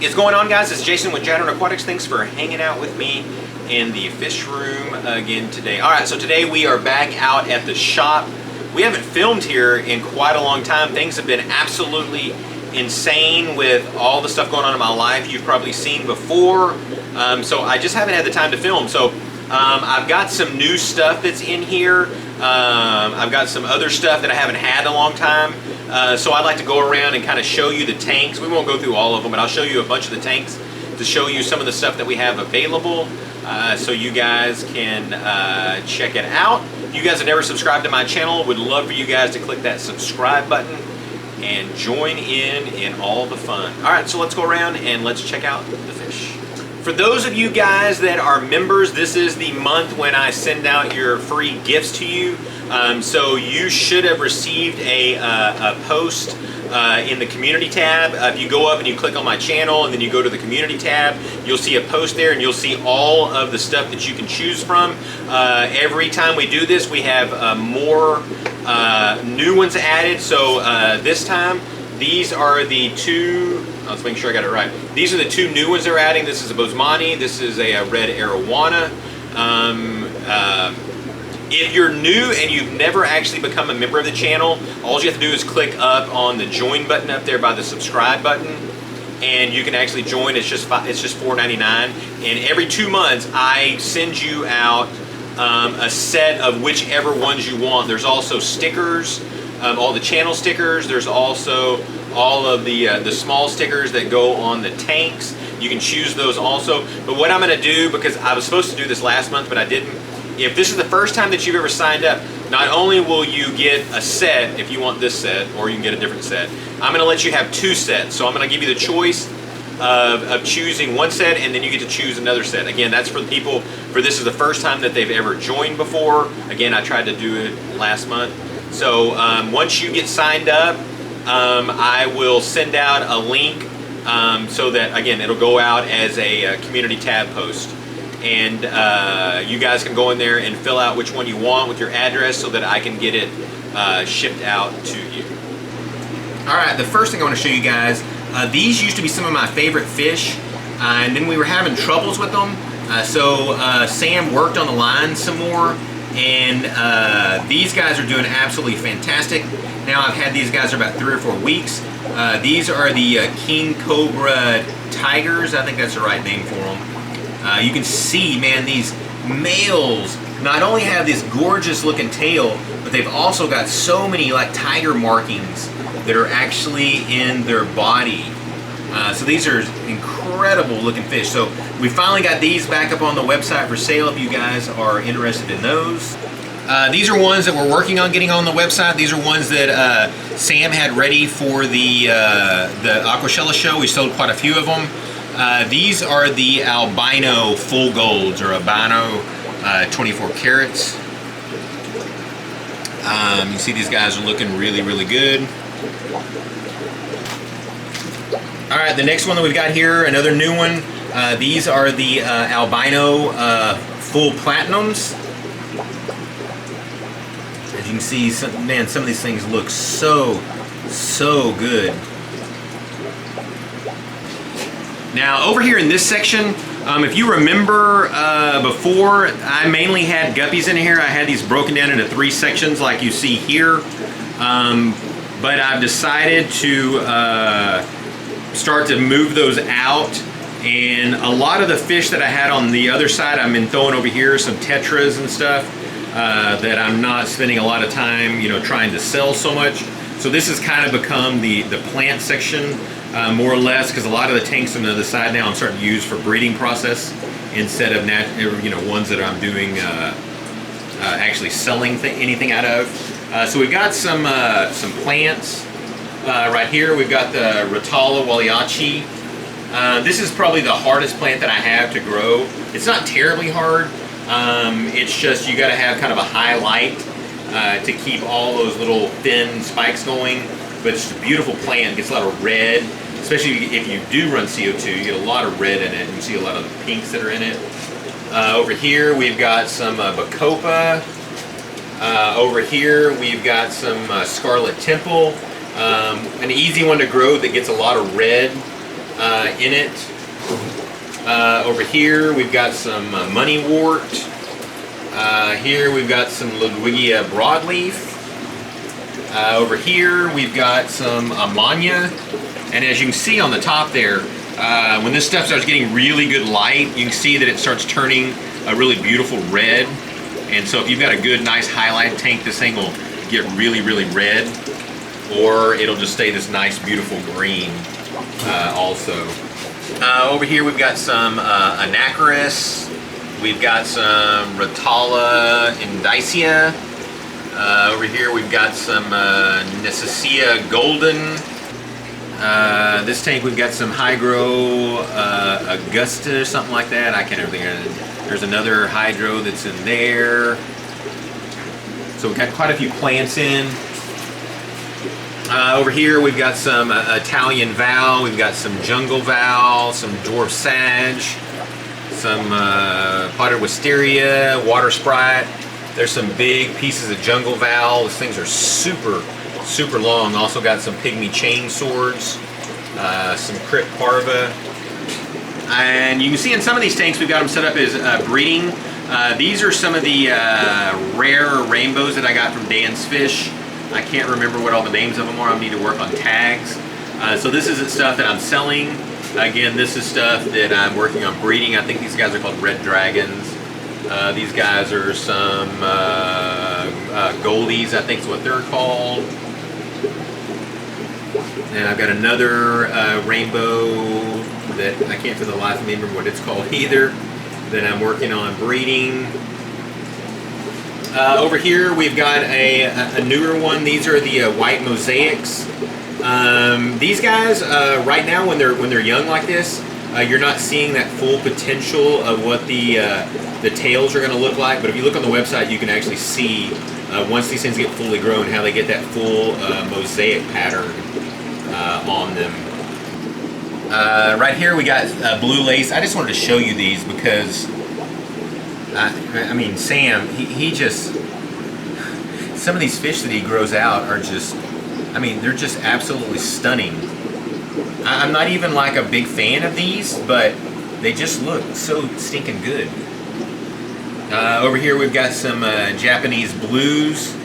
What is going on, guys? It's Jason with Jadren Aquatics. Thanks for hanging out with me in the fish room again today. All right, so today we are back out at the shop. We haven't filmed here in quite a long time. Things have been absolutely insane with all the stuff going on in my life you've probably seen before. So I just haven't had the time to film. So I've got some new stuff that's in here. I've got some other stuff that I haven't had in a long time. So I'd like to go around and kind of show you the tanks. We won't go through all of them, but I'll show you a bunch of the tanks to show you some of the stuff that we have available, so you guys can check it out. If you guys have never subscribed to my channel, would love for you guys to click that subscribe button and join in all the fun. All right, so let's go around and let's check out the fish. For those of you guys that are members, this is the month when I send out your free gifts to you. So you should have received a post in the community tab. If you go up and you click on my channel and then you go to the community tab, you'll see a post there and you'll see all of the stuff that you can choose from. Every time we do this, we have more new ones added. So this time, these are the two, let's make sure I got it right. These are the two new ones they're adding. This is a Bosemani, this is a red arowana. If you're new and you've never actually become a member of the channel, all you have to do is click up on the join button up there by the subscribe button, and you can actually join. It's just $4.99, and every 2 months I send you out a set of whichever ones you want. There's also stickers, all the channel stickers. There's also all of the small stickers that go on the tanks. You can choose those also. But what I'm going to do, because I was supposed to do this last month but I didn't, if this is the first time that you've ever signed up, not only will you get a set if you want this set, or you can get a different set, I'm going to let you have 2 sets. So I'm going to give you the choice of choosing one set, and then you get to choose another set. Again, that's for the people, for this is the first time that they've ever joined before. Again, I tried to do it last month. So once you get signed up, I will send out a link so that, again, it'll go out as a community tab post. And you guys can go in there and fill out which one you want with your address so that I can get it shipped out to you. Alright, the first thing I want to show you guys, these used to be some of my favorite fish, and then we were having troubles with them. So Sam worked on the line some more, and these guys are doing absolutely fantastic. Now I've had these guys for about 3 or 4 weeks. These are the King Cobra Tigers. I think that's the right name for them. You can see, man, these males not only have this gorgeous looking tail, but they've also got so many like tiger markings that are actually in their body. So these are incredible looking fish. So we finally got these back up on the website for sale if you guys are interested in those. These are ones that we're working on getting on the website. These are ones that Sam had ready for the Aquashella show. We sold quite a few of them. These are the albino full golds, or albino 24 carats. You see these guys are looking really, really good. All right, the next one that we've got here, another new one. These are the albino full platinums. As you can see, man, some of these things look so good. Now over here in this section, if you remember before, I mainly had guppies in here. I had these broken down into 3 sections like you see here. But I've decided to start to move those out. And a lot of the fish that I had on the other side, I've been throwing over here, some tetras and stuff that I'm not spending a lot of time, trying to sell so much. So this has kind of become the plant section. More or less, because a lot of the tanks on the other side now I'm starting to use for breeding process instead of ones that I'm doing actually selling anything out of. So we've got some plants right here. We've got the Rotala Waliachi. This is probably the hardest plant that I have to grow. It's not terribly hard. It's just you got to have kind of a high light to keep all those little thin spikes going. But it's a beautiful plant. It gets a lot of red, especially if you do run CO2. You get a lot of red in it. You see a lot of the pinks that are in it. Over here we've got some Bacopa. Over here we've got some Scarlet Temple. An easy one to grow that gets a lot of red. in it. Over here we've got some money wort. Here we've got some Ludwigia broadleaf. Over here we've got some ammonia. And as you can see on the top there, when this stuff starts getting really good light, you can see that it starts turning a really beautiful red. And so if you've got a good, nice highlight tank, this thing will get really, really red. Or it'll just stay this nice, beautiful green also. Over here we've got some Anacris. We've got some Rotala Indicia. Over here we've got some Necessia Golden. This tank we've got some Hydro Augusta or something like that. I can't remember. There's another Hydro that's in there. So we've got quite a few plants in. Over here we've got some Italian Val, we've got some Jungle Val, some Dwarf Sag, some Potted Wisteria, Water Sprite. There's some big pieces of Jungle Val. These things are super, super long. Also got some Pygmy Chain Swords, some Crypt Parva. And you can see in some of these tanks we've got them set up as breeding. These are some of the rare rainbows that I got from Dan's Fish. I can't remember what all the names of them are. I need to work on tags. So this isn't stuff that I'm selling. Again, this is stuff that I'm working on breeding. I think these guys are called Red Dragons. These guys are some Goldies, I think is what they're called. And I've got another rainbow that I can't for the life of me remember what it's called either, that I'm working on breeding. Over here we've got a newer one. These are the white Mosaics. These guys, right now when they're young like this, you're not seeing that full potential of what the tails are going to look like. But if you look on the website, you can actually see once these things get fully grown, how they get that full mosaic pattern on them. Right here we got blue lace. I just wanted to show you these because I mean, Sam, he just, some of these fish that he grows out are just, I mean, they're just absolutely stunning. I'm not even like a big fan of these, but they just look so stinking good. Over here we've got some Japanese blues.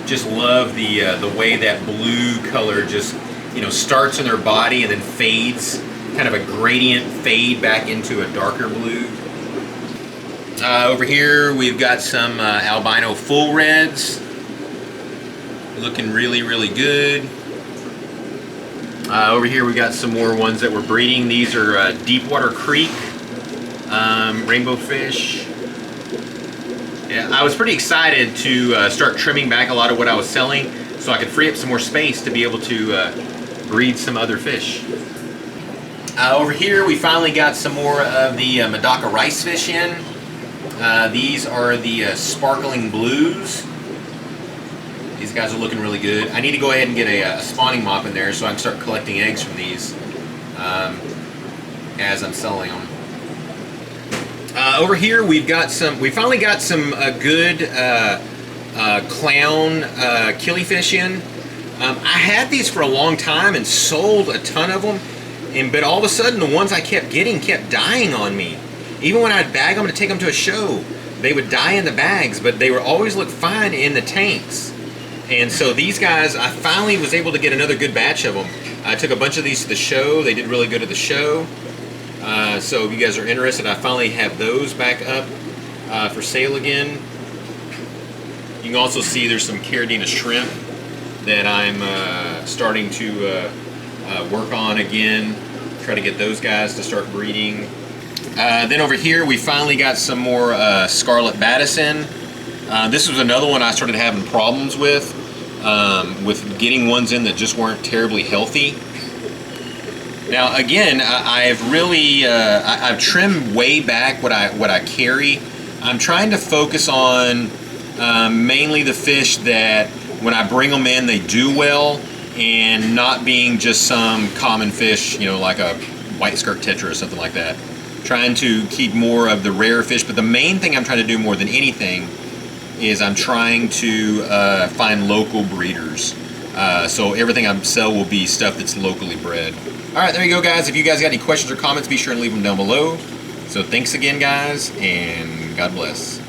Just love the way that blue color just, you know, starts in their body and then fades, kind of a gradient fade back into a darker blue. Over here we've got some albino full reds, looking really, really good. Over here we've got some more ones that we're breeding. These are Deepwater Creek rainbow fish. Yeah, I was pretty excited to start trimming back a lot of what I was selling so I could free up some more space to be able to breed some other fish. Over here we finally got some more of the Medaka rice fish in. These are the sparkling blues. These guys are looking really good. I need to go ahead and get a spawning mop in there so I can start collecting eggs from these as I'm selling them. Over here we finally got some good clown killifish in. I had these for a long time and sold a ton of them, but all of a sudden the ones I kept getting kept dying on me. Even when I'd bag them to take them to a show, they would die in the bags, but they would always look fine in the tanks. And so these guys, I finally was able to get another good batch of them. I took a bunch of these to the show. They did really good at the show. So if you guys are interested, I finally have those back up for sale again. You can also see there's some Caridina shrimp that I'm starting to work on again. Try to get those guys to start breeding. Then over here we finally got some more Scarlet Battison. This was another one I started having problems with getting ones in that just weren't terribly healthy. Now again, I've really I've trimmed way back what I carry. I'm trying to focus on mainly the fish that when I bring them in they do well, and not being just some common fish, you know, like a white skirt tetra or something like that. Trying to keep more of the rare fish, but the main thing I'm trying to do more than anything is I'm trying to find local breeders. So everything I sell will be stuff that's locally bred. Alright, there you go, guys. If you guys got any questions or comments, be sure and leave them down below. So thanks again, guys, and God bless.